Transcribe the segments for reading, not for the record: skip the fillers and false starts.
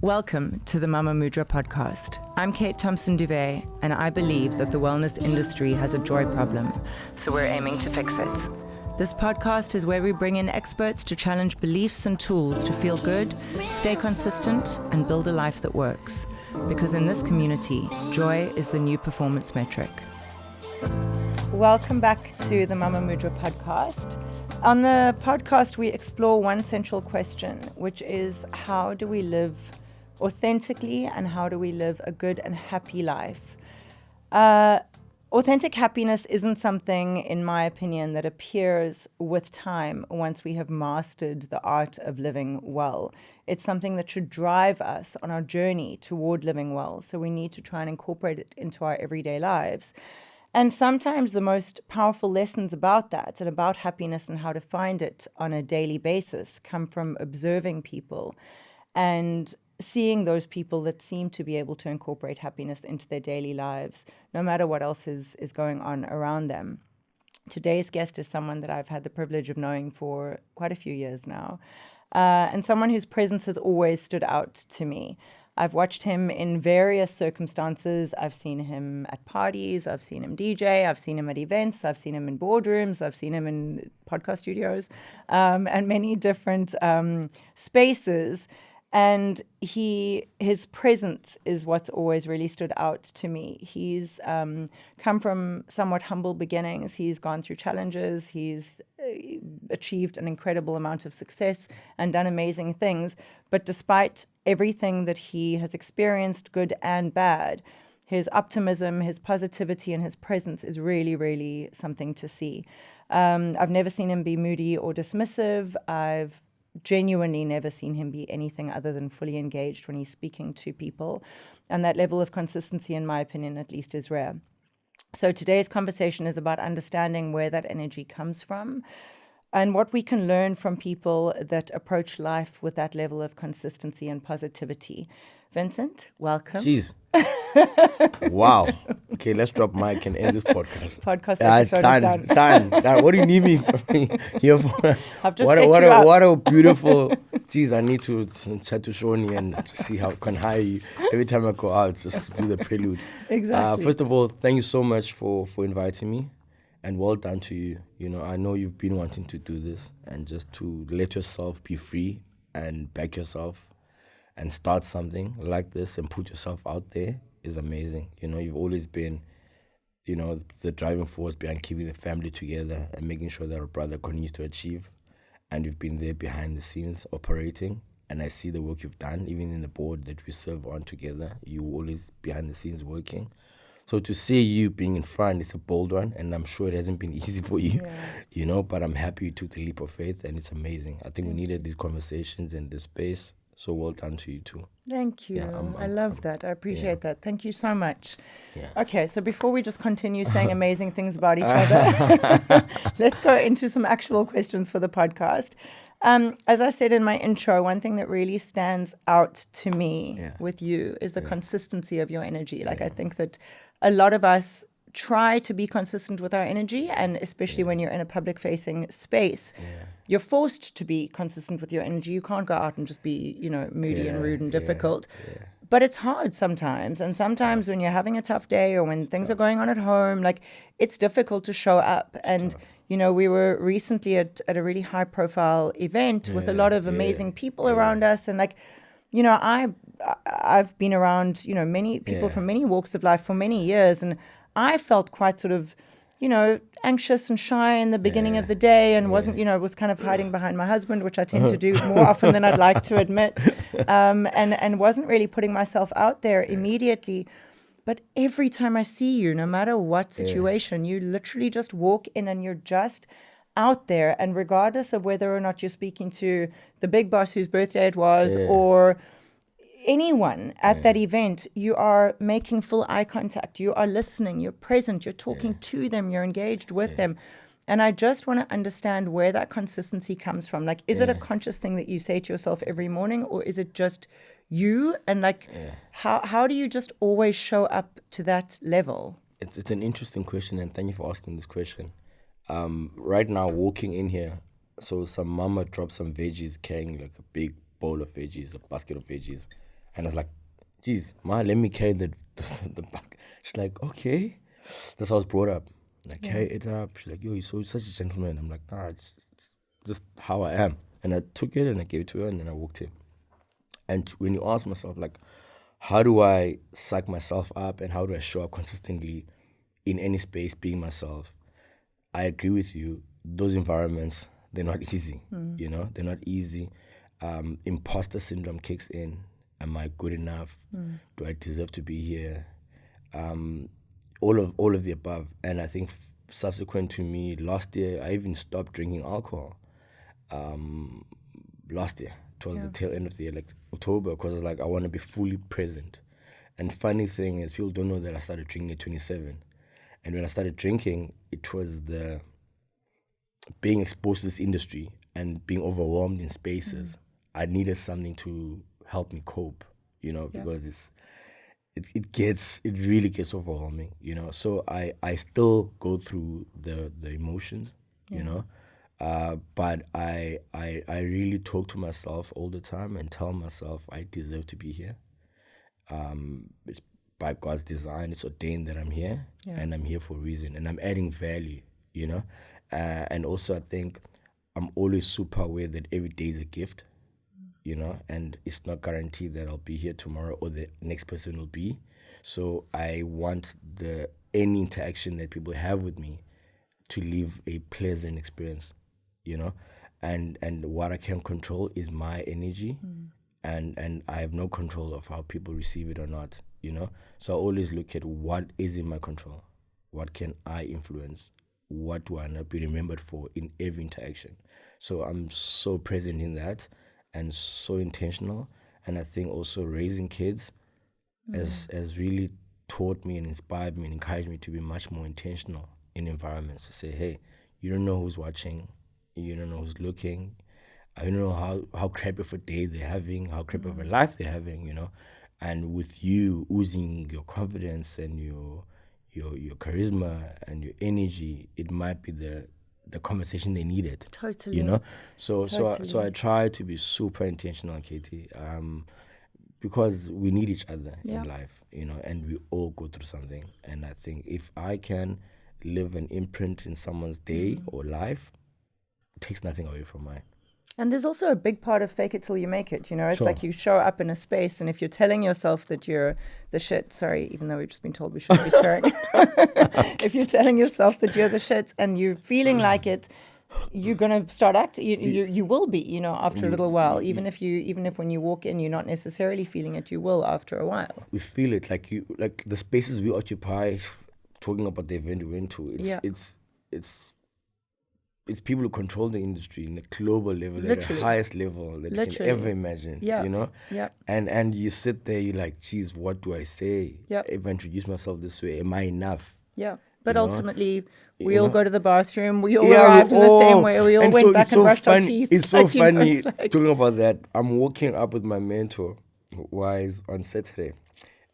Welcome to the Mama Mudra Podcast. I'm Kate Thompson-Duwe, and I believe that the wellness industry has a joy problem, so we're aiming to fix it. This podcast is where we bring in experts to challenge beliefs and tools to feel good, stay consistent, and build a life that works. Because in this community, joy is the new performance metric. Welcome back to the Mama Mudra Podcast. On the podcast, we explore one central question, which is how do we live authentically and how do we live a good and happy life? Authentic happiness isn't something, in my opinion, that appears with time once we have mastered the art of living well. It's something that should drive us on our journey toward living well. So we need to try and incorporate it into our everyday lives. And sometimes the most powerful lessons about that and about happiness and how to find it on a daily basis come from observing people and seeing those people that seem to be able to incorporate happiness into their daily lives, no matter what else is going on around them. Today's guest is someone that I've had the privilege of knowing for quite a few years now, and someone whose presence has always stood out to me. I've watched him in various circumstances. I've seen him at parties, I've seen him DJ, I've seen him at events, I've seen him in boardrooms, I've seen him in podcast studios, and many different spaces. And his presence is what's always really stood out to me. He's come from somewhat humble beginnings. He's gone through challenges. He's achieved an incredible amount of success and done amazing things. But despite everything that he has experienced, good and bad, his optimism, his positivity, and his presence is really, really something to see. I've never seen him be moody or dismissive. I've genuinely never seen him be anything other than fully engaged when he's speaking to people. And that level of consistency, in my opinion, at least, is rare. So today's conversation is about understanding where that energy comes from and what we can learn from people that approach life with that level of consistency and positivity. Vincent, welcome. Jeez. Wow. Okay, let's drop mic and end this podcast. Podcast episode is done. What do you need me here for? I've just set you up. What a beautiful... Jeez, I need to chat to Shoni and see how I can hire you every time I go out just to do the prelude. Exactly. First of all, thank you so much for inviting me, and well done to you. You know, I know you've been wanting to do this, and just to let yourself be free and back yourself and start something like this and put yourself out there is amazing. You know, you've always been, you know, the driving force behind keeping the family together and making sure that our brother continues to achieve. And you've been there behind the scenes operating. And I see the work you've done, even in the board that we serve on together. You're always behind the scenes working. So to see you being in front is a bold one, and I'm sure it hasn't been easy for you, you know, but I'm happy you took the leap of faith, and it's amazing. I think we needed these conversations and this space. So well done to you too. Thank you. Yeah, I love that. I appreciate that. Thank you so much. Yeah. Okay, so before we just continue saying amazing things about each other, let's go into some actual questions for the podcast. As I said in my intro, one thing that really stands out to me with you is the consistency of your energy. Like I think that a lot of us try to be consistent with our energy, and especially when you're in a public-facing space, you're forced to be consistent with your energy. You can't go out and just be, you know, moody and rude and difficult. But it's hard sometimes. And sometimes when you're having a tough day or when things are going on at home, like it's difficult to show up. And, you know, we were recently at a really high-profile event with a lot of amazing people around us. And like, you know, I've been around, you know, many people from many walks of life for many years, and I felt quite sort of, you know, anxious and shy in the beginning of the day and wasn't, you know, was kind of hiding behind my husband, which I tend to do more often than I'd like to admit, and wasn't really putting myself out there immediately. But every time I see you, no matter what situation, you literally just walk in and you're just out there. And regardless of whether or not you're speaking to the big boss whose birthday it was or anyone at that event, you are making full eye contact, you are listening, you're present, you're talking to them, you're engaged with them. And I just want to understand where that consistency comes from. Like, is it a conscious thing that you say to yourself every morning, or is it just you? And like, how do you just always show up to that level? It's an interesting question, and thank you for asking this question. Right now, walking in here, so some mama dropped some veggies, carrying like a big bowl of veggies, a basket of veggies. And I was like, geez, Ma, let me carry the bag. She's like, okay. That's how I was brought up. Like, carry it up. She's like, yo, you're such a gentleman. I'm like, nah, it's just how I am. And I took it and I gave it to her and then I walked in. And when you ask myself, like, how do I psych myself up and how do I show up consistently in any space being myself? I agree with you. Those environments, they're not easy. You know, they're not easy. Imposter syndrome kicks in. Am I good enough? Do I deserve to be here? All of the above. And I think subsequent to me, last year, I even stopped drinking alcohol. Last year, towards the tail end of the year, like October, because I was like, I want to be fully present. And funny thing is, people don't know that I started drinking at 27. And when I started drinking, it was the being exposed to this industry and being overwhelmed in spaces. I needed something to help me cope, you know, because it really gets overwhelming, you know. So I still go through the emotions, you know, but I really talk to myself all the time and tell myself I deserve to be here. It's by God's design, it's ordained that I'm here, and I'm here for a reason, and I'm adding value, you know. And also I think I'm always super aware that every day is a gift, you know, and it's not guaranteed that I'll be here tomorrow or the next person will be. So I want any interaction that people have with me to leave a pleasant experience, you know, and what I can control is my energy, and I have no control of how people receive it or not, you know. So I always look at what is in my control, what can I influence, what do I not be remembered for in every interaction. So I'm so present in that and so intentional. And I think also raising kids has really taught me and inspired me and encouraged me to be much more intentional in environments, to say, hey, you don't know who's watching, you don't know who's looking, I don't know how crap of a day they're having, how crap of a life they're having, you know. And with you oozing your confidence and your charisma and your energy, it might be the conversation they needed. Totally. You know? So Totally. I try to be super intentional, Katie, because we need each other in life, you know, and we all go through something. And I think if I can leave an imprint in someone's day or life, it takes nothing away from mine. And there's also a big part of fake it till you make it, you know. It's Sure. like you show up in a space, and if you're telling yourself that you're the shit, sorry, even though we've just been told we shouldn't be swearing. If you're telling yourself that you're the shit and you're feeling like it, you're going to start acting. You will be, you know, after a little while. Even if when you walk in, you're not necessarily feeling it, you will after a while. We feel it, like the spaces we occupy. Talking about the event we went to, it's people who control the industry in a global level, Literally. at the highest level that you can ever imagine. You know, and you sit there, you're like, geez, what do I say? If I introduce myself this way, am I enough? But You know? ultimately, we You all know? go to the bathroom. We all arrived in the same way. We all went back and brushed our teeth. It's so Like, you know, funny it's like- talking about that. I'm walking up with my mentor, Wise, on Saturday,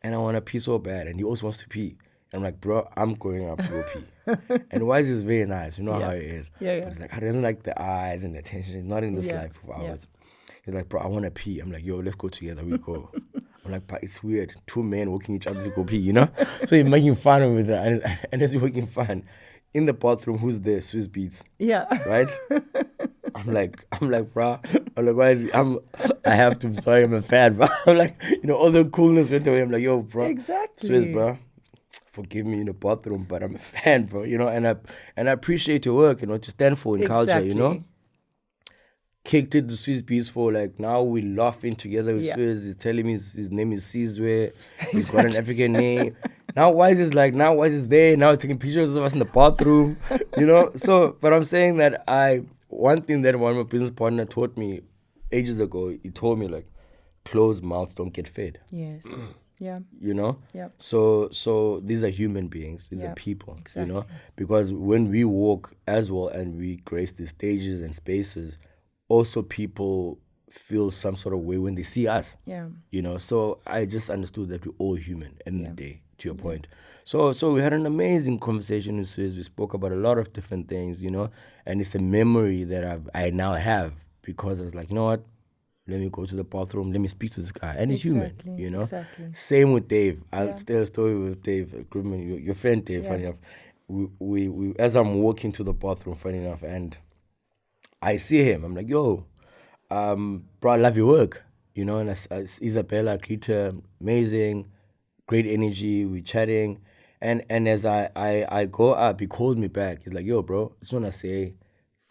and I want to pee so bad, and he also wants to pee. I'm like, bro, I'm going up to go pee. And Wise is very nice. You know how he is. But it's like, he doesn't like the eyes and the attention. He's not in this life of ours. He's like, bro, I want to pee. I'm like, yo, let's go together. We go. I'm like, but it's weird. Two men walking each other to go pee, you know? So you're making fun of it. And as you're making fun, in the bathroom, who's there? Swiss Beats. Right? I'm like, bro. I'm like, why is he? I have to. I'm sorry, I'm a fan, bro. I'm like, you know, all the coolness went away. I'm like, yo, bro. Exactly. Swiss, bro. Forgive me in the bathroom, but I'm a fan, bro. You know, and I appreciate your work. You know, to stand for in culture. You know, kicked it to Swiss Beats for like now we laughing together with Swiss. He's telling me his name is Sizwe. He's got an African name. Now Wise is there. Now he's taking pictures of us in the bathroom. You know, so but I'm saying that one thing that one of my business partner taught me ages ago. He told me like, closed mouths don't get fed. Yes. Yeah. You know? Yeah. So these are human beings. These are people. Exactly. You know? Because when we walk as well and we grace these stages and spaces, also people feel some sort of way when they see us. Yeah. You know? So I just understood that we're all human at the end of the day, to your point. So we had an amazing conversation with Suez. We spoke about a lot of different things, you know? And it's a memory that I now have because I was like, you know what? Let me go to the bathroom. Let me speak to this guy. And he's human, you know. Exactly. Same with Dave. I'll tell a story with Dave, your friend Dave, funny enough. We as I'm walking to the bathroom, funny enough, and I see him. I'm like, yo, bro, I love your work. You know, and Isabella, Greta, amazing, great energy. We chatting. And as I go up, he called me back. He's like, yo, bro, I just want to say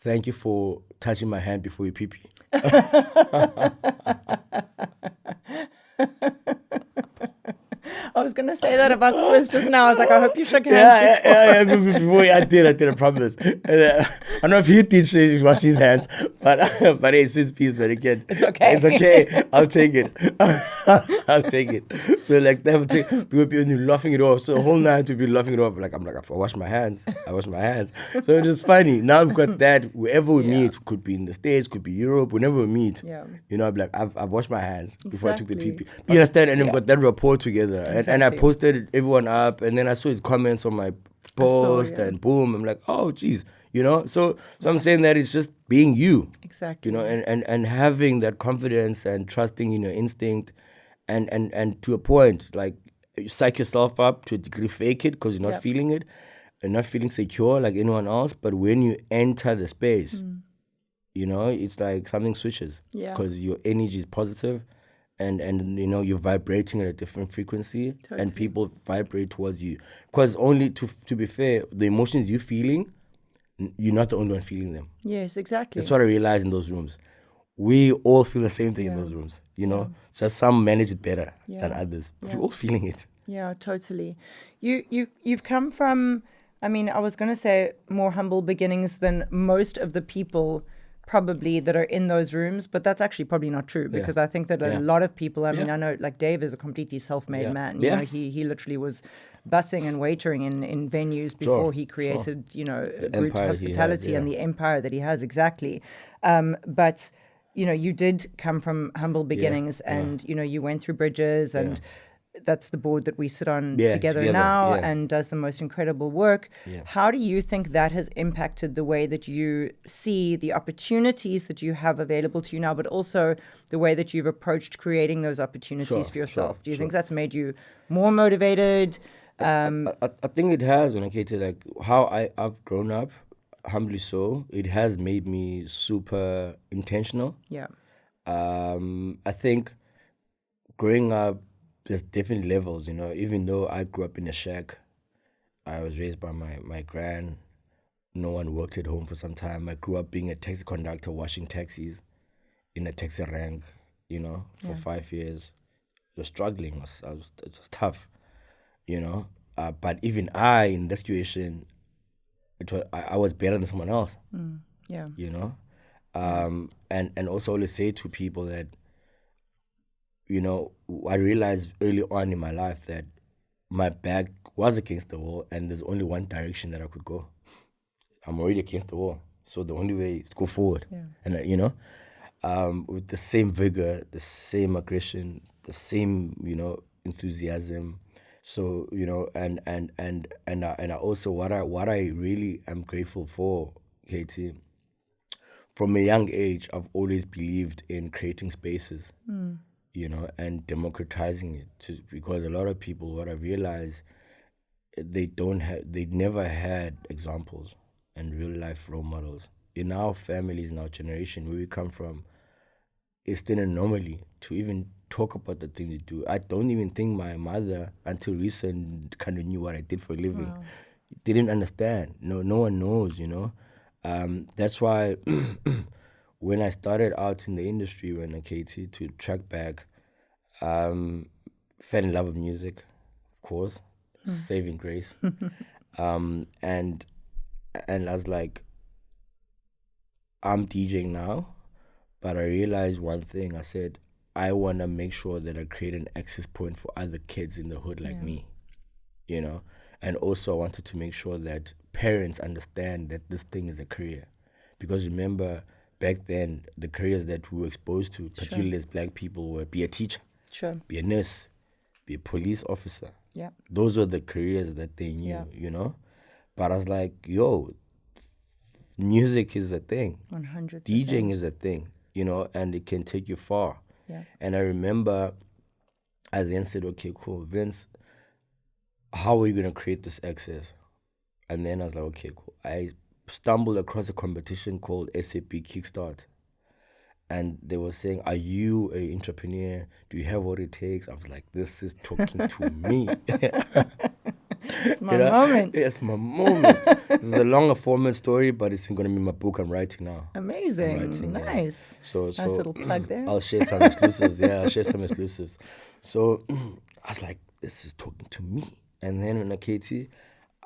thank you for touching my hand before you pee-pee. I was going to say that about Swiss just now. I was like, I hope you shook hands Yeah, before I did, I promise. And, I don't know if he did wash his hands, but it's his piece, but again. It's okay. It's okay. I'll take it. I'll take it. So like, we would be laughing it off. So the whole night we'd be laughing it off. I'm like, I wash my hands. So it was funny. Now we've got that. Wherever we meet, could be in the States, could be Europe, whenever we meet. Yeah. You know, I'm like, I've washed my hands before I took the pee-pee. You understand? And we've got that rapport together. And I posted everyone up, and then I saw his comments on my post, and boom, I'm like, oh, geez, you know. So I'm saying that it's just being you, exactly, you know, and having that confidence and trusting in your instinct, and to a point, like you psych yourself up to a degree, fake it because you're not feeling it, and not feeling secure like anyone else. But when you enter the space, you know, it's like something switches because your energy is positive. And you know, you're vibrating at a different frequency, and people vibrate towards you. Because only to be fair, the emotions you're feeling, you're not the only one feeling them. Yes, exactly. That's what I realized in those rooms. We all feel the same thing in those rooms. You know, just some manage it better than others. But we're all feeling it. Yeah, totally. You've come from, I mean, I was going to say more humble beginnings than most of the people probably that are in those rooms, but that's actually probably not true, because I think that a lot of people, I mean, I know like Dave is a completely self-made man. You know, he literally was bussing and waitering in venues before he created, you know, Root Hospitality and the empire that he has, exactly. But, you know, you did come from humble beginnings and, you know, you went through bridges and that's the board that we sit on together now and does the most incredible work. How do you think that has impacted the way that you see the opportunities that you have available to you now, but also the way that you've approached creating those opportunities for yourself? Do you think that's made you more motivated? I think it has, when I came to like how I've grown up, humbly so, it has made me super intentional. I think growing up, there's different levels, you know. Even though I grew up in a shack, I was raised by my gran. No one worked at home for some time. I grew up being a taxi conductor, washing taxis in a taxi rank, you know, for 5 years. I was struggling. It was tough, you know. But even in that situation, I was better than someone else. You know. And also always say to people that, you know, I realized early on in my life that my back was against the wall and there's only one direction that I could go. I'm already against the wall. So the only way is to go forward. And, you know, with the same vigor, the same aggression, the same, you know, enthusiasm. So, you know, and I also, what I really am grateful for, Katie, from a young age, I've always believed in creating spaces. You know, and democratizing it, because a lot of people, what I realize, they never had examples and real life role models. In our families, in our generation, where we come from, it's still an anomaly to even talk about the thing you do. I don't even think my mother, until recent, kind of knew what I did for a living. Wow. Didn't understand. No one knows, you know. That's why when I started out in the industry, when I came to track back, fell in love with music, of course, saving grace. And I was like, I'm DJing now, but I realized one thing. I said, I want to make sure that I create an access point for other kids in the hood like me, you know. And also I wanted to make sure that parents understand that this thing is a career. Because remember, back then, the careers that we were exposed to, particularly as black people, were be a teacher, be a nurse, be a police officer. Those were the careers that they knew, you know. But I was like, yo, music is a thing. 100%. DJing is a thing. you know, and it can take you far. Yeah. And I remember I then said, okay, cool, Vince, how are you going to create this access? And then I was like, okay, cool. I stumbled across a competition called SAP Kickstart. And they were saying, are you an entrepreneur? Do you have what it takes? I was like, this is talking to me. It's my moment. It's my moment. This is a longer format story, but it's going to be my book I'm writing now. Amazing. Nice. So nice little plug there. I'll share some exclusives. I'll share some exclusives. So I was like, this is talking to me. And then when Katie,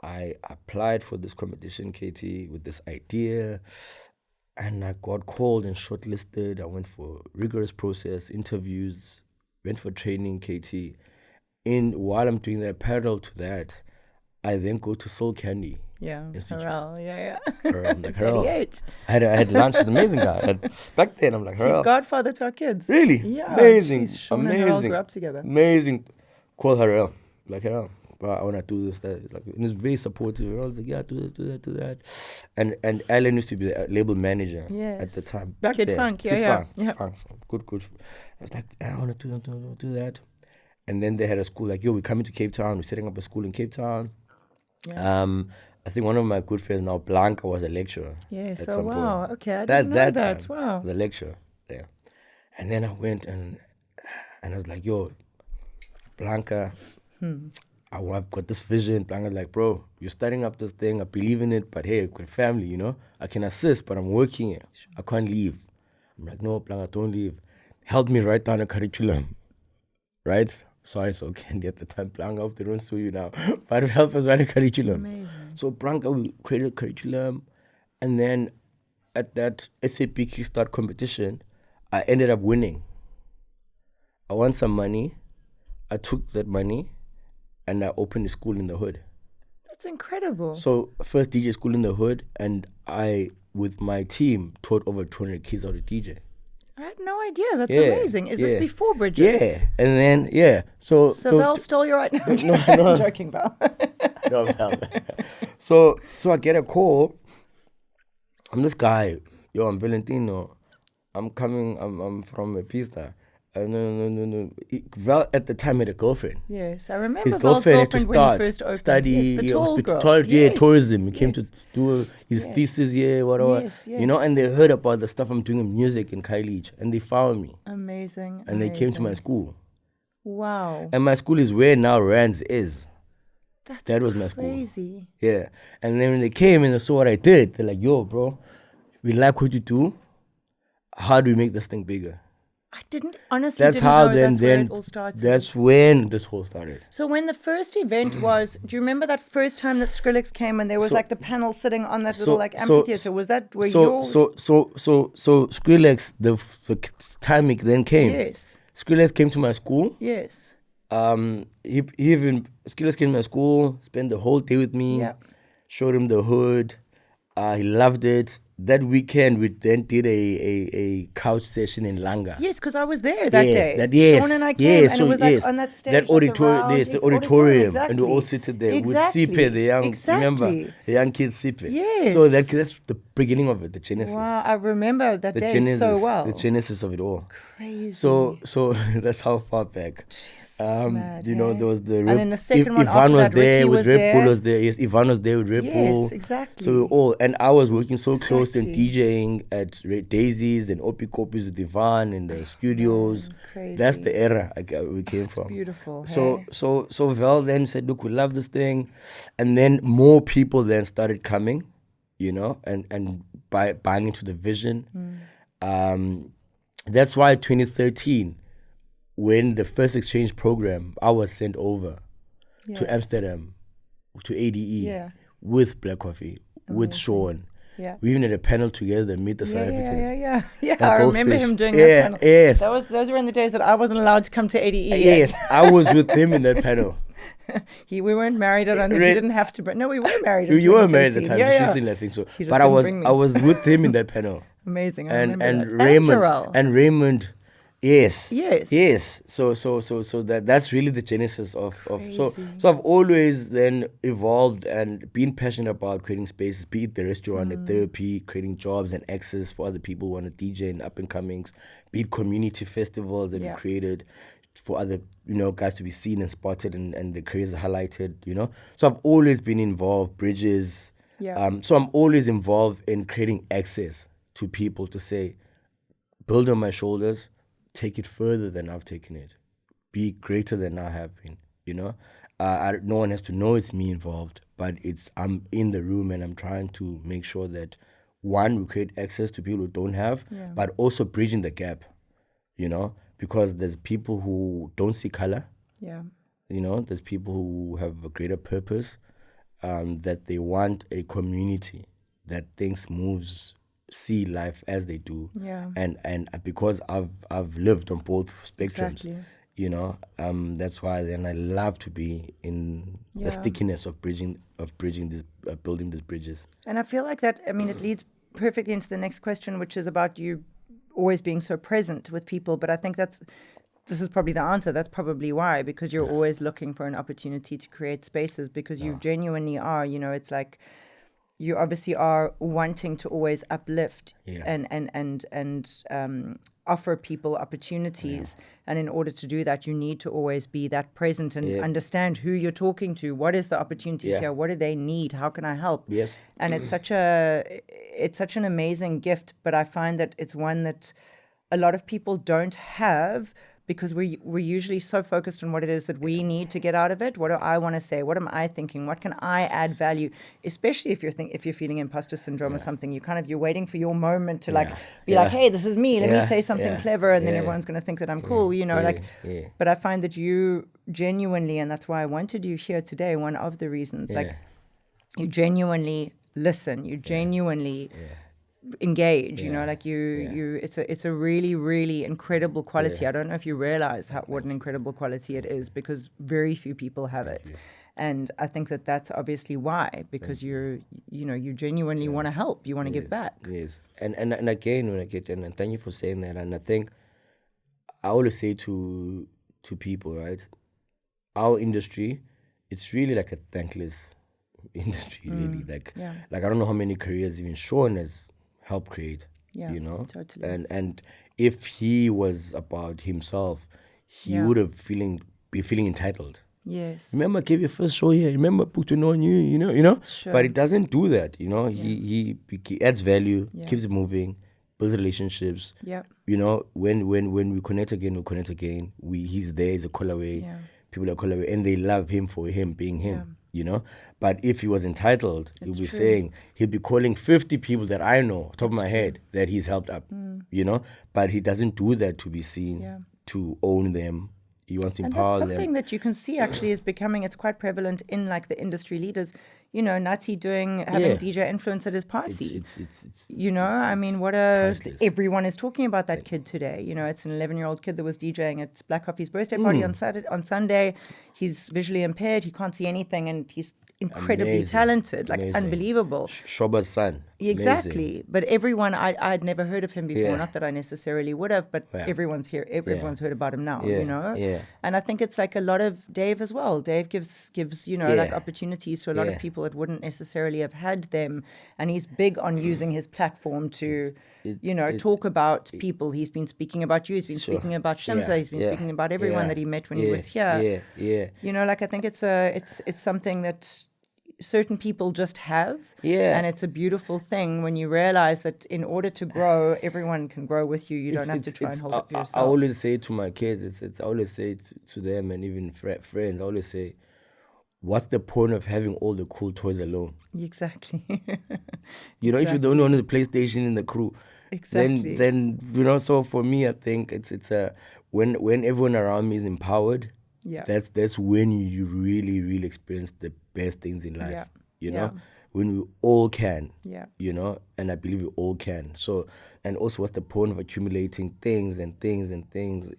I applied for this competition, Katie, with this idea. And I got called and shortlisted. I went for rigorous process, interviews, went for training, Katie. While I'm doing that, parallel to that, I then go to Soul Candy. Yeah, Harrell, yeah. I'm like, Harrell. 38. I had lunch with an amazing guy. Back then, I'm like, Harrell. He's godfather to our kids. Really? Yeah. Amazing. Sean and Harrell grew up together. Amazing. Call Harrell. Like, Harrell, bro, I want to do this, that. He's like, and he's very supportive. I was like, yeah, do this, do that, do that. And Alan used to be the label manager at the time. Back Kid then. Funk, Kid yeah. Funk. Good. I was like, I want to do that. And then they had a school like, yo, we're coming to Cape Town. We're setting up a school in Cape Town. Yeah. I think one of my good friends now, Blanca, was a lecturer. Yes, at some wow. point. Okay, I didn't know that. Time, Wow. was a lecturer there. And then I went and I was like, yo, Blanca, I've got this vision. Blanca's like, bro, you're starting up this thing. I believe in it, but hey, I've got family, you know. I can assist, but I'm working it. I can't leave. I'm like, no, Blanca, don't leave. Help me write down a curriculum, right? So I saw Candy at the time, Blanca, I hope they don't sue you now. But help us write a curriculum. Amazing. So Blanca, we created a curriculum. And then at that SAP Kickstart competition, I ended up winning. I won some money. I took that money and I opened a school in the hood. That's incredible. So first DJ school in the hood, and I, with my team, taught over 200 kids how to DJ. I had no idea. That's amazing. Is this before Bridges? Yeah. And then, So Val stole you right now. No. I'm joking, Val. No, Val. So I get a call. I'm this guy. Yo, I'm Valentino. I'm coming. I'm from a pista. No. Val at the time had a girlfriend. Yes, I remember his Val's girlfriend had to girlfriend when he start first opened. study Yes, the tall girl. tourism. He came to do his thesis, whatever. Yes. You know, and they heard about the stuff I'm doing in music in Khayelitsha, and they found me. Amazing. And they came to my school. Wow. And my school is where now Rands is. That was my school. Crazy. Yeah. And then when they came and they saw what I did, they're like, yo, bro, we like what you do. How do we make this thing bigger? I honestly That's didn't how know then, that's where it all started. That's when this whole started. So when the first event was, do you remember that first time that Skrillex came and there was like the panel sitting on that little like amphitheater? Was that where yours? So Skrillex, the time he then came. Yes. Skrillex came to my school. Yes. Skrillex came to my school, spent the whole day with me. Yeah. Showed him the hood. He loved it. That weekend, we then did a couch session in Langa. Yes, because I was there that day. Yes, Sean and I came, and it was like on that stage. That auditorium, the auditorium, exactly. and we all seated there with Exactly. Sipe, the young, Exactly. remember, the young kid Sipe. Yes. So that's the beginning of it, the genesis. Wow, I remember that The day genesis, so well. the genesis of it all. Crazy. So that's how far back. mad, you know, eh? there was the And then the second one Ivan after was that, there Ricky with was Red there. Bull was there. Yes, Ivan was there with Red Bull. Yes, exactly. So we were all, and I was working so close and Exactly. DJing at Daisies and Opie Copies with Ivan in the studios. crazy. That's the era we came from. Beautiful. So Val then said, look, we love this thing. And then more people then started coming, you know, and buying into the vision. That's why 2013, when the first exchange program, I was sent over to Amsterdam, to ADE, with Black Coffee, with Sean. Yeah. We even had a panel together, Meet the South Africans. Yeah, And I remember Goldfish. him doing Yeah, that panel. yes. Those were in the days that I wasn't allowed to come to ADE yet. Yes, I was with him in that panel. We weren't married. I don't think Right. you didn't have to. No, we were married. in You were married at the 2013. time. Yeah, She's in that thing. So, He just but I didn't was bring me. I was with him in that panel. Amazing. I and remember that. Raymond Terrell. and Raymond Yes. Yes. Yes. So that's really the genesis of so Crazy. I've always then evolved and been passionate about creating spaces, be it the restaurant, the therapy, creating jobs and access for other people who want to DJ and up and comings, be it community festivals that we created for other, guys to be seen and spotted and the careers highlighted, So I've always been involved, bridges. So I'm always involved in creating access to people to say, build on my shoulders, take it further than I've taken it, be greater than I have been. No one has to know it's me involved, but I'm in the room and I'm trying to make sure that one, we create access to people who don't have, but also bridging the gap, because there's people who don't see color. There's people who have a greater purpose, that they want a community that thinks, moves, see life as they do, and because I've lived on both spectrums, that's why then I love to be in the stickiness of bridging this, building these bridges. And I feel like that, it leads perfectly into the next question, which is about you always being so present with people. But I think this is probably the answer. That's probably why, because you're always looking for an opportunity to create spaces, because you genuinely are, it's like, you obviously are wanting to always uplift and offer people opportunities. And in order to do that, you need to always be that present and understand who you're talking to. What is the opportunity here? What do they need? How can I help? Yes. And it's such an amazing gift, but I find that it's one that a lot of people don't have, because we're usually so focused on what it is that we need to get out of it. What do I want to say? What am I thinking? What can I add value? Especially if you're feeling imposter syndrome or something, you're waiting for your moment to be like, hey, this is me. Let me say something clever, and then everyone's going to think that I'm cool. But I find that you genuinely, and that's why I wanted you here today. One of the reasons, you genuinely listen. You genuinely engage, it's a really, really incredible quality. I don't know if you realize what an incredible quality it is, because very few people have it. And I think that that's obviously why, because you genuinely want to help, you want to give back. Yes. And again, when I get and thank you for saying that. And I think I always say to people, right, our industry, it's really like a thankless industry, really. Like I don't know how many careers even Sean has help create, Totally. And if he was about himself, he would have be feeling entitled. Yes. Remember, I gave you first show here. Remember, putting on you, Sure. But it doesn't do that, He adds value, keeps it moving, builds relationships. Yeah. When we connect again, we'll connect again. He's there. He's a call away. Yeah. People are call away, and they love him for him being him. But if he was entitled, he'll be saying, he'll be calling 50 people that I know, top of my head, that he's helped up, But he doesn't do that to be seen, to own them. He wants to empower them. And that's something that you can see actually is becoming, it's quite prevalent in like the industry leaders. Natsi having DJ influence at his party. It's priceless. Everyone is talking about that kid today. It's an 11-year-old kid that was DJing at Black Coffee's birthday party on Sunday. He's visually impaired. He can't see anything, and he's incredibly talented, unbelievable. Shoba's son. Exactly. Amazing. But everyone, I'd never heard of him before. Not that I necessarily would have, but everyone's heard about him now, And I think it's like a lot of Dave as well. Dave gives opportunities to a lot of people that wouldn't necessarily have had them. And he's big on using his platform to, talk about people. He's been speaking about you. He's been speaking about Shimza. He's been speaking about everyone that he met when he was here. I think it's something that certain people just have, and it's a beautiful thing when you realize that in order to grow, everyone can grow with you. You don't have to try and hold it for yourself. I always say to my kids, I always say to them, and even friends, I always say, what's the point of having all the cool toys alone? Exactly. If you're the only one with the PlayStation in the crew, exactly. Then so for me, I think it's when everyone around me is empowered. Yeah. That's when you really, really experience the best things in life. Yeah. When we all can. Yeah. And I believe we all can. So, and also, what's the point of accumulating things and things and things?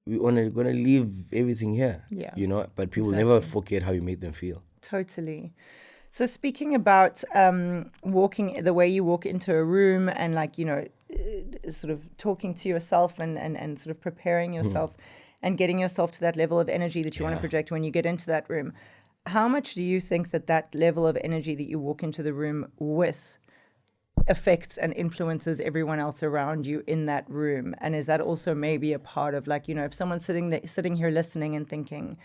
We're gonna leave everything here. Yeah. But people never forget how you made them feel. Totally. So speaking about the way you walk into a room and sort of talking to yourself and sort of preparing yourself and getting yourself to that level of energy that you want to project when you get into that room. How much do you think that level of energy that you walk into the room with affects and influences everyone else around you in that room? And is that also maybe a part of, like, if someone's sitting here listening and thinking,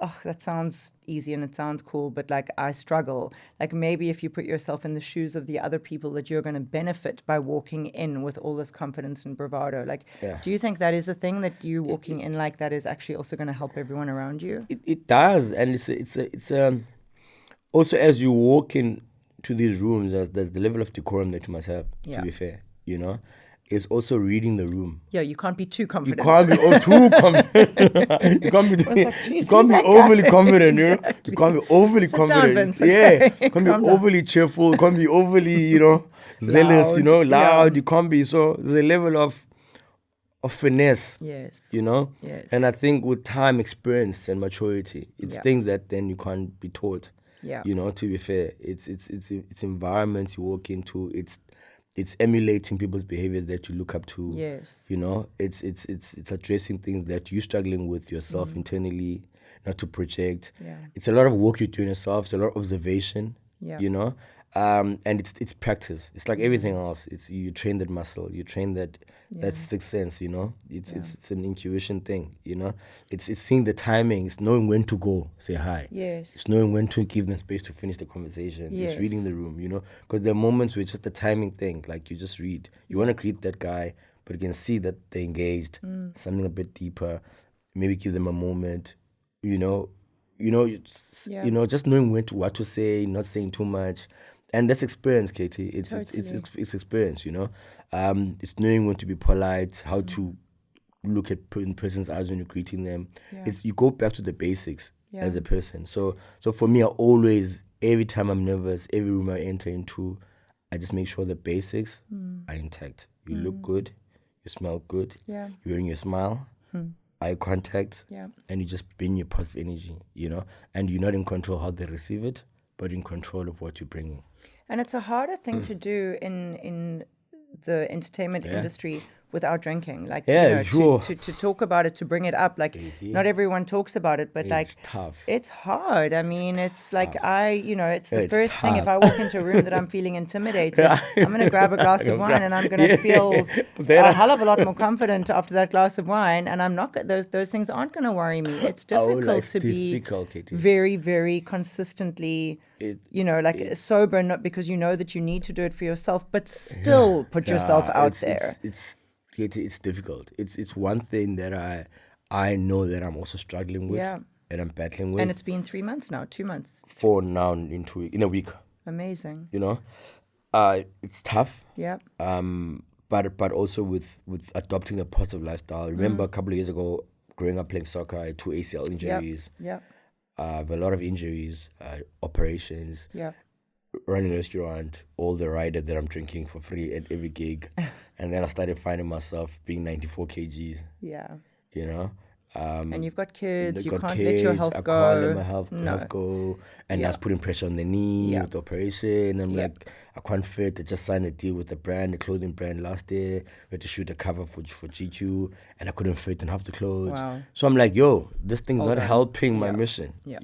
oh, that sounds easy and it sounds cool, but like I struggle. Like maybe if you put yourself in the shoes of the other people that you're going to benefit by walking in with all this confidence and bravado. Like, do you think that is a thing that you walking in like that is actually also going to help everyone around you? It does. And it's also as you walk in to these rooms, there's the level of decorum that you must have, to be fair, is also reading the room. Yeah, you can't be too confident. You can't be too confident. You can't be overly confident, Exactly. You can't be overly confident. Down, Vince, You can't be overly cheerful. You can't be overly, zealous, Loud. loud. You can't be. So there's a level of finesse. Yes. Yes. And I think with time, experience, and maturity, it's things that then you can't be taught. Yeah. To be fair, it's environments you walk into. It's emulating people's behaviors that you look up to. Yes. It's addressing things that you're struggling with yourself internally, not to project. Yeah. It's a lot of work you do in yourself. It's a lot of observation. Yeah. And it's practice. It's like everything else. It's you train that muscle. You train that sixth sense. It's an intuition thing. It's seeing the timing. It's knowing when to go say hi. Yes. It's knowing when to give them space to finish the conversation. Yes. It's reading the room. Because there are moments where it's just the timing thing. Like you just read. You want to greet that guy, but you can see that they're engaged. Something a bit deeper. Maybe give them a moment. Just knowing what to say, not saying too much. And that's experience, Katie. It's experience, It's knowing when to be polite, how to look at in person's eyes when you're greeting them. Yeah. You go back to the basics as a person. So for me, every time I'm nervous, every room I enter into, I just make sure the basics are intact. You look good, you smell good, you're wearing your smile, eye contact, and you just bring your positive energy, and you're not in control how they receive it, but in control of what you're bringing. And it's a harder thing to do in the entertainment industry without drinking. Like, sure. to talk about it, to bring it up. Like, not everyone talks about it, but It's tough. It's hard. I mean, it's like it's the It's first thing. If tough. I walk into a room that I'm feeling intimidated, I'm going to grab a glass of wine and I'm going to feel a hell of a lot more confident after that glass of wine. And I'm not, those things aren't going to worry me. It's difficult to be Katie. very, very consistently, sober, not because you know that you need to do it for yourself, but still put yourself out there. It's difficult. It's one thing that I know that I'm also struggling with and I'm battling with. And it's been 3 months now, 2 months. 4 now in a week. Amazing. It's tough. Yeah. But also with adopting a positive lifestyle. Remember a couple of years ago, growing up playing soccer, I had 2 ACL injuries. Yeah. I have a lot of injuries, operations. Yeah. Running a restaurant, all the rider that I'm drinking for free at every gig. And then I started finding myself being 94 kgs. Yeah. And you've got kids, you got can't kids, let your health I go. can't let my health go. And that's putting pressure on the knee Yeah. with the operation. I'm like, I can't fit. I just signed a deal with a clothing brand last year. We had to shoot a cover for GQ, and I couldn't fit and have the clothes. Wow. So I'm like, this thing's not helping my mission. Yeah.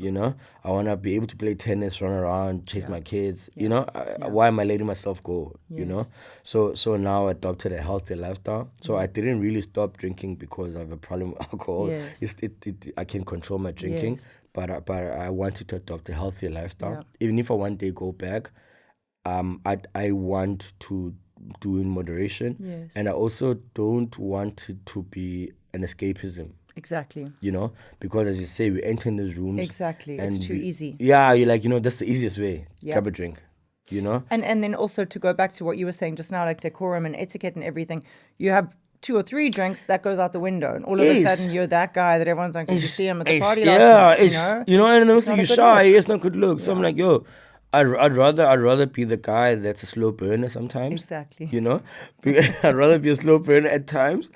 I want to be able to play tennis, run around, chase my kids. Why am I letting myself go? Yes. So now I adopted a healthy lifestyle. So I didn't really stop drinking because I have a problem with alcohol. Yes. I can control my drinking. Yes. But I wanted to adopt a healthier lifestyle. Yeah. Even if I one day go back, I want to do in moderation. Yes. And I also don't want it to be an escapism. Exactly. Because as you say, we enter in these rooms. Exactly. It's too easy. Yeah, you're like, that's the easiest way. Yeah. Grab a drink. And then also to go back to what you were saying just now, like decorum and etiquette and everything, you have 2 or 3 drinks, that goes out the window. And all of a sudden, you're that guy that everyone's like, did you see him at the party last night? And then also not a you're good shy. look. It's not good look. So I'm like, I'd rather be the guy that's a slow burner sometimes. Exactly. I'd rather be a slow burner at times.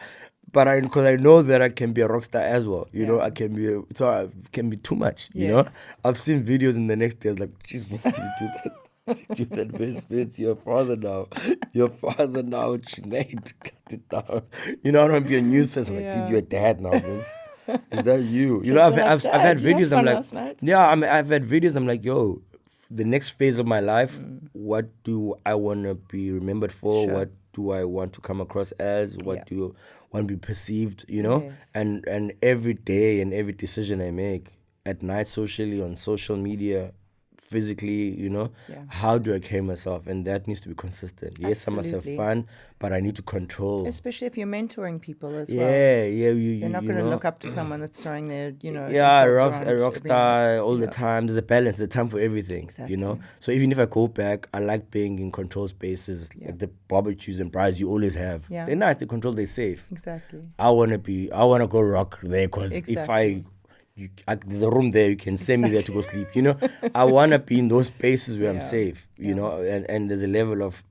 But because I know that I can be a rock star as well. I can be too much, Yes. I've seen videos in the next day, I was like, jeez, why did you do that? Vince, your father now. Your father now, Sinead, cut it down. You know, I don't want to be a nuisance. I'm like, dude, you're a dad now, Vince. Is that you? You know, I've had videos. I'm like, yeah, I've had videos. I'm like, yo, the next phase of my life, what do I want to be remembered for? Sure. What do I want to come across as? What do you want to be perceived? You know, Yes. and every day and every decision I make at night, socially, on social media, physically, you know, how do I carry myself? And that needs to be consistent. Yes, I must have Absolutely. fun, but I need to control. Especially if you're mentoring people as well. Yeah, You're not going to know, look up to someone that's throwing their, you know, a insults rock around star every night, all you the know. time. There's a balance, there's a time for everything, you know. Exactly. So even if I go back, I like being in control spaces, like the barbecues and bars you always have. Yeah. They're nice, they're controlled, they're safe. Exactly. I want to go rock there because Exactly. there's a room there, you can send me there to go sleep, you know. I want to be in those spaces where I'm safe, you know, and there's a level of,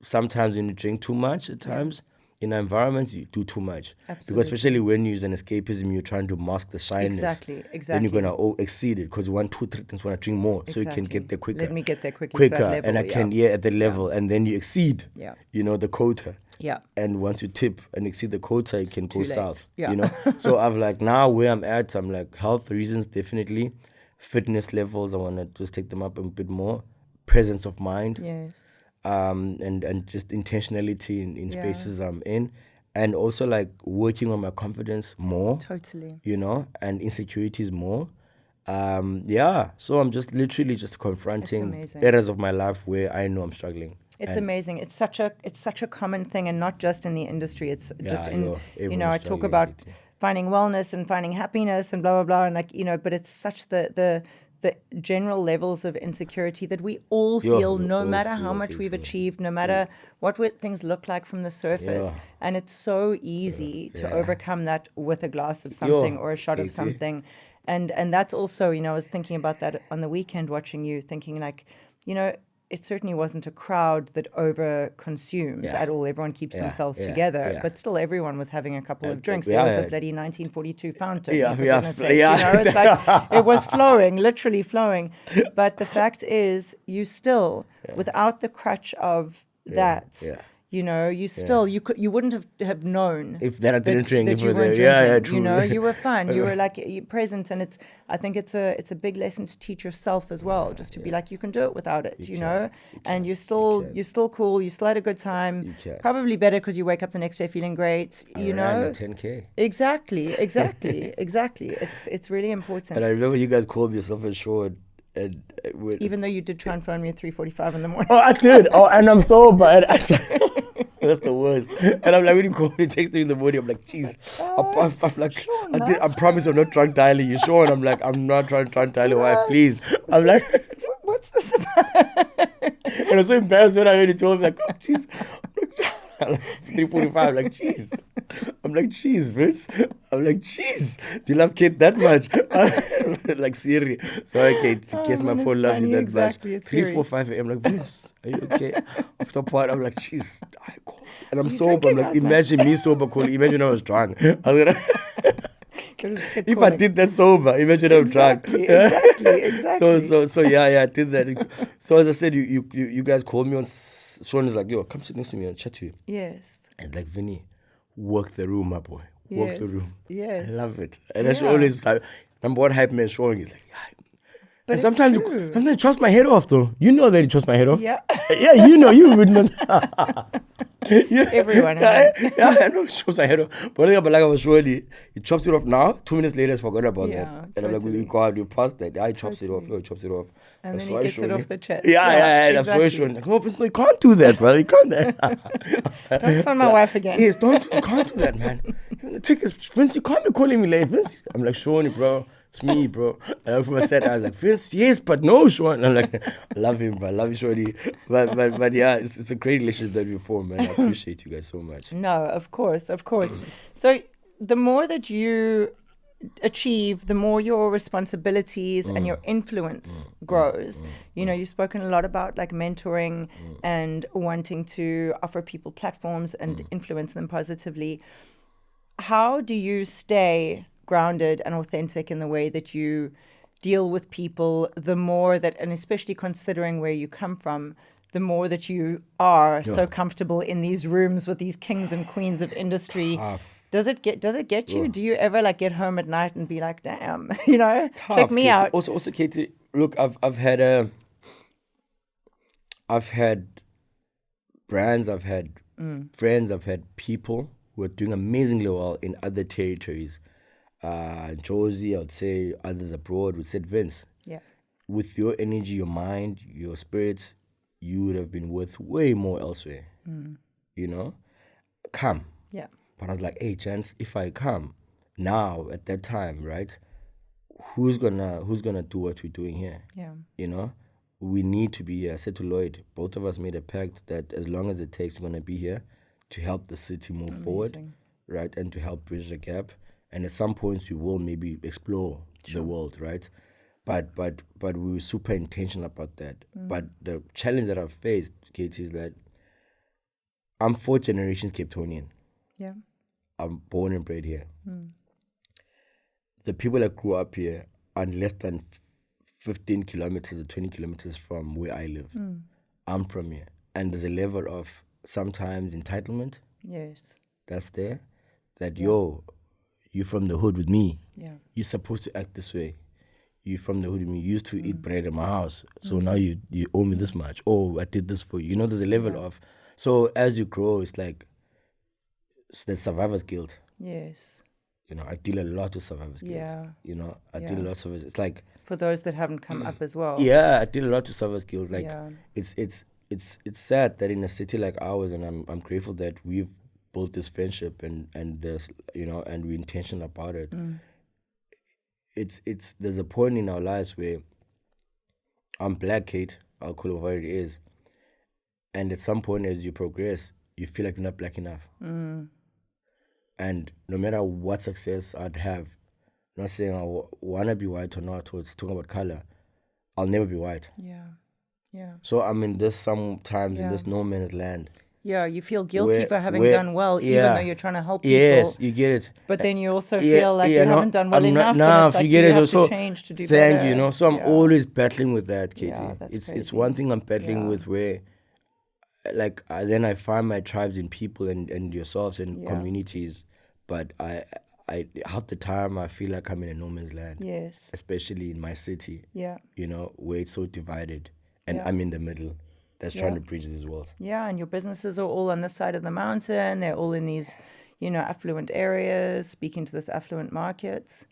sometimes when you drink too much at times, in environments, you do too much. Absolutely. Because especially when you use an escapism, you're trying to mask the shyness. Exactly. Then you're going to exceed it because you want 2-3 things, want to drink more. So you can get there quicker. Let me get there quickly. to that level, and I can, at the level. And then you exceed, you know, the quota. Yeah. And once you tip and exceed the quota, you can go late. south. Yeah. You know? So I've like, now where I'm at, I'm like, health reasons, definitely. Fitness levels, I want to just take them up a bit more. Presence of mind. Yes. And just intentionality in spaces I'm in. And also like working on my confidence more. Totally. You know, and insecurities more. So I'm just literally just confronting areas of my life where I know I'm struggling. It's amazing. It's such a common thing, and not just in the industry. It's just in, you know, I talk about finding wellness and finding happiness and blah blah blah, and like, you know, but it's such the general levels of insecurity that we all feel, no matter how much we've achieved, no matter what things look like from the surface. And it's so easy to overcome that with a glass of something or a shot of something. And that's also, you know, I was thinking about that on the weekend watching you, thinking like, you know, it certainly wasn't a crowd that over consumes at all. Everyone keeps themselves together, but still everyone was having a couple of drinks. There was a bloody 1942 fountain. You know, it's like it was flowing, literally flowing. But the fact is, you still, without the crutch of that, you know, you still you wouldn't have known if that I didn't drink. That you weren't drinking. True. You know, you were fun. You were like present, and I think it's a big lesson to teach yourself as well, just to be like, you can do it without it. You know, and you're still cool. You still had a good time. Probably better because you wake up the next day feeling great. You know, 10K. Exactly. It's really important. And I remember you guys called me self-assured. Even though you did try and phone me at 3:45 in the morning. Oh, I did. Oh, and I'm sober. That's the worst. And I'm like, when you call me, text me in the morning, I'm like, jeez. I'm like, Sean, I promise I'm not drunk dialing you, Sean. I'm like, I'm not trying to drunk dial your wife, please. I'm like, what's this about? And I was so embarrassed when I heard it told me, like, oh, jeez. I'm like 3:45, like, jeez. I'm like, jeez, Vince. I'm like, jeez. Do you love Kate that much? Like, Siri. Sorry, Kate. In case my phone loves you that much. 3, 4, 5 a.m. Like, Vince, are you okay? After part, I'm like, jeez. And I'm sober. I'm like, imagine me sober calling. Imagine I was drunk. If I did that sober, imagine I'm drunk. Exactly. So I did that. So as I said, you guys called me on. Sean is like, yo, come sit next to me and chat to you. Yes. And like, Vinny, work the room, my boy. Work the room. Yes. I love it. And I should always, number one hype man, Sean, he's like, yeah. But and sometimes he chops my head off, though. You know that he chops my head off. Yeah. Yeah, you would not. Everyone. I know he chops my head off. But like I was surely, he chops it off now. 2 minutes later, he's forgotten about that. And I'm like, we go out, we passed that. Yeah, he chops it off. He chops it off. And then he gets it off the chest. Yeah. That's why Sean, like, no, Vince, no, you can't do that, brother. You can't. Don't phone my wife again. Yes, you can't do that, man. Vince, you can't be calling me late, Vince. I'm like, Sean, bro. It's me, bro. And I was like, Vince, yes, but no, Sean. I'm like, I love him, bro. I love you, Shorty. But yeah, it's a great relationship that we form, man. I appreciate you guys so much. No, of course. So the more that you achieve, the more your responsibilities and your influence grows. You know, you've spoken a lot about like mentoring and wanting to offer people platforms and influence them positively. How do you stay grounded and authentic in the way that you deal with people, the more that, and especially considering where you come from, the more that you are so comfortable in these rooms with these kings and queens of industry. Does it get you? Do you ever like get home at night and be like, damn, check me Katie. out? Also, Katie, look, I've had brands, I've had friends, I've had people who are doing amazingly well in other territories. Josie, I would say, others abroad would say, Vince, with your energy, your mind, your spirits, you would have been worth way more elsewhere. Come. Yeah. But I was like, hey, Chance, if I come now at that time, right? Who's gonna do what we're doing here? Yeah. We need to be here. I said to Lloyd, both of us made a pact that as long as it takes, we're gonna be here to help the city move forward, right? And to help bridge the gap. And at some points we will maybe explore the world, right? But we were super intentional about that. But the challenge that I've faced, Katie, is that I'm 4 generations Cape Townian. Yeah. I'm born and bred here. The people that grew up here are less than 15 kilometers or 20 kilometers from where I live. I'm from here. And there's a level of sometimes entitlement. Yes. That's there. That, you're from the hood with me. Yeah. You're supposed to act this way. You're from the hood with me. You used to eat bread in my house. So now you owe me this much. Oh, I did this for you. There's a level of... So as you grow, it's like... There's survivor's guilt. Yes. I deal a lot with survivor's guilt. Yeah. I deal a lot with it's like... For those that haven't come up as well. Yeah, I deal a lot with survivor's guilt. Like, it's sad that in a city like ours, and I'm grateful that we've built this friendship and there's, and we're intentional about it. There's a point in our lives where I'm black, Kate, I'll call it what it is. And at some point as you progress, you feel like you're not black enough. And no matter what success I'd have, I'm not saying I want to be white or not, or it's talking about color, I'll never be white. Yeah. So I'm in this sometimes in this no man's land. Yeah, you feel guilty for having done well, even though you're trying to help people. Yes, you get it. But then you also feel like you haven't done well enough. Enough, and it's like you get you it. have So to change to do better. thank you. So I'm always battling with that, Katie. Yeah, that's it's one thing I'm battling with where, like, then I find my tribes in people and yourselves and communities. But I half the time I feel like I'm in a no man's land. Yes. Especially in my city. Yeah. Where it's so divided, and I'm in the middle. That's trying to bridge these worlds. Yeah, and your businesses are all on this side of the mountain. They're all in these, affluent areas, speaking to this affluent markets.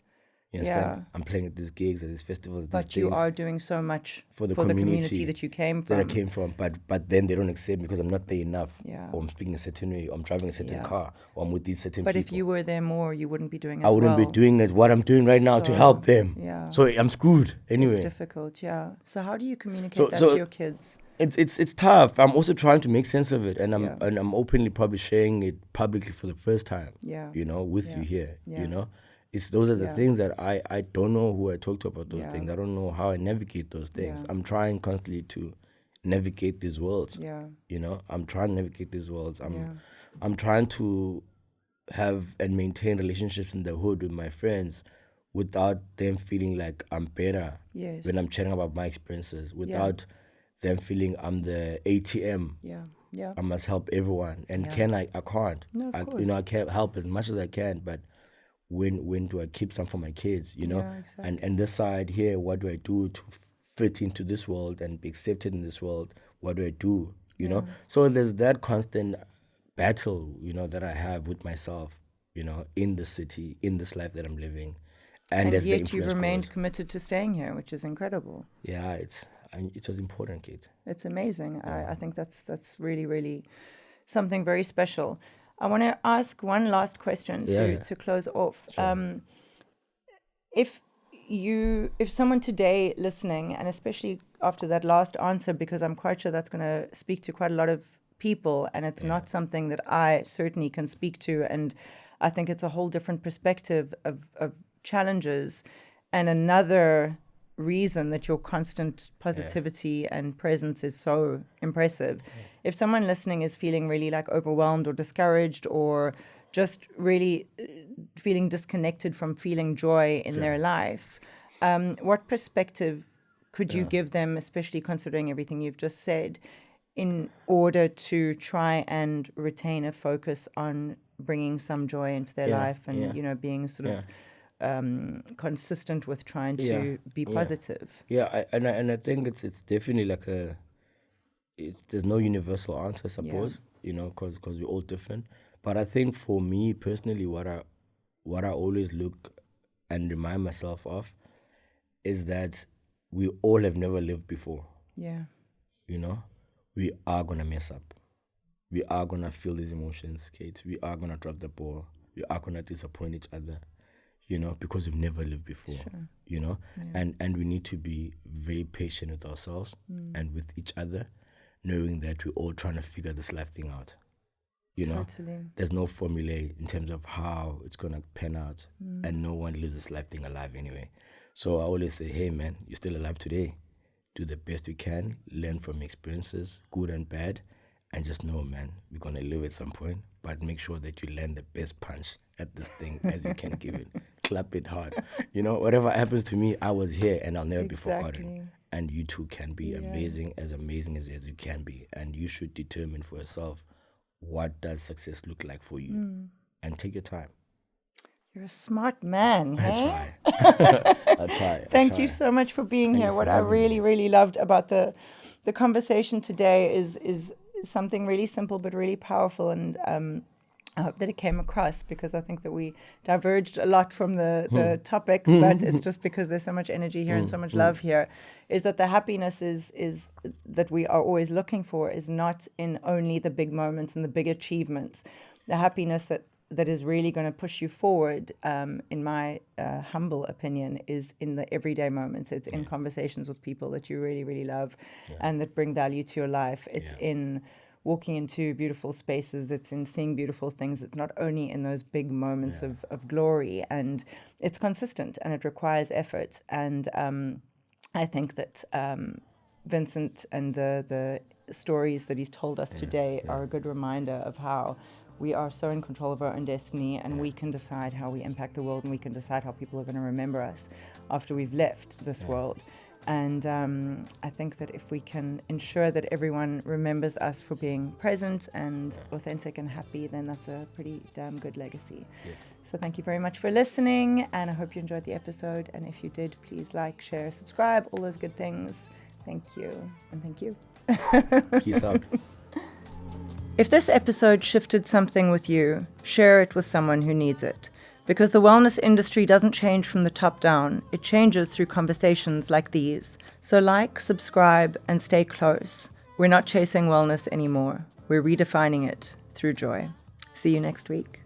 You understand? I'm playing at these gigs, at these festivals, at but these you things are doing so much for the community that you came from. That I came from, but then they don't accept me because I'm not there enough. Yeah. Or I'm speaking a certain way, or I'm driving a certain car, or I'm with these certain but people. But if you were there more, you wouldn't be doing as I wouldn't be doing what I'm doing right now to help them. Yeah. So I'm screwed anyway. It's difficult, yeah. So how do you communicate that to your kids? It's tough. I'm also trying to make sense of it, and I'm openly probably sharing it publicly for the first time. Yeah. With you here. Yeah. Those are the things that I don't know who I talk to about those things. I don't know how I navigate those things. I'm trying constantly to navigate these worlds. Yeah. I'm trying to navigate these worlds. I'm trying to have and maintain relationships in the hood with my friends without them feeling like I'm better when I'm chatting about my experiences, without them feeling I'm the ATM. Yeah. I must help everyone. And can I can't. No, of course. I can't help as much as I can, but when do I keep some for my kids, Yeah, exactly. And this side here, what do I do to fit into this world and be accepted in this world? What do I do, know? So there's that constant battle, that I have with myself, in the city, in this life that I'm living. And yet you've remained committed to staying here, which is incredible. Yeah, it was important, Kate. It's amazing. I think that's really, really something very special. I want to ask one last question to close off. Sure. If someone today listening, and especially after that last answer, because I'm quite sure that's going to speak to quite a lot of people, and it's not something that I certainly can speak to, and I think it's a whole different perspective of challenges, and another reason that your constant positivity and presence is so impressive. If someone listening is feeling really like overwhelmed or discouraged or just really feeling disconnected from feeling joy in their life, What perspective could you give them, especially considering everything you've just said, in order to try and retain a focus on bringing some joy into their life and, being sort of consistent with trying to be positive? I think it's definitely like there's no universal answer, I suppose, because we're all different. But I think for me personally, what I always look and remind myself of is that we all have never lived before. Yeah. We are going to mess up. We are going to feel these emotions, Kate. We are going to drop the ball. We are going to disappoint each other, because we've never lived before, Yeah. And we need to be very patient with ourselves and with each other, knowing that we're all trying to figure this life thing out. Totally. There's no formula in terms of how it's going to pan out, and no one lives this life thing alive anyway. So I always say, hey, man, you're still alive today. Do the best you can, learn from experiences, good and bad, and just know, man, we're going to live at some point, but make sure that you land the best punch at this thing as you can give it. Clap it hard. Whatever happens to me, I was here and I'll never be forgotten. And you too can be amazing as you can be. And you should determine for yourself, what does success look like for you? And take your time. You're a smart man, hey? I try. Thank you so much for being here. What I really, really loved about the conversation today is something really simple but really powerful, and I hope that it came across, because I think that we diverged a lot from the topic, but it's just because there's so much energy here and so much love here, is that the happiness is that we are always looking for is not in only the big moments and the big achievements. The happiness that is really going to push you forward, in my humble opinion, is in the everyday moments. It's in conversations with people that you really, really love and that bring value to your life. It's in walking into beautiful spaces. It's in seeing beautiful things. It's not only in those big moments of glory, and it's consistent and it requires effort. And I think that Vincent and the stories that he's told us today are a good reminder of how we are so in control of our own destiny, and we can decide how we impact the world, and we can decide how people are going to remember us after we've left this world. And I think that if we can ensure that everyone remembers us for being present and authentic and happy, then that's a pretty damn good legacy. Yeah. So thank you very much for listening, and I hope you enjoyed the episode. And if you did, please like, share, subscribe, all those good things. Thank you, and thank you. Peace out. If this episode shifted something with you, share it with someone who needs it. Because the wellness industry doesn't change from the top down, it changes through conversations like these. So like, subscribe, and stay close. We're not chasing wellness anymore. We're redefining it through joy. See you next week.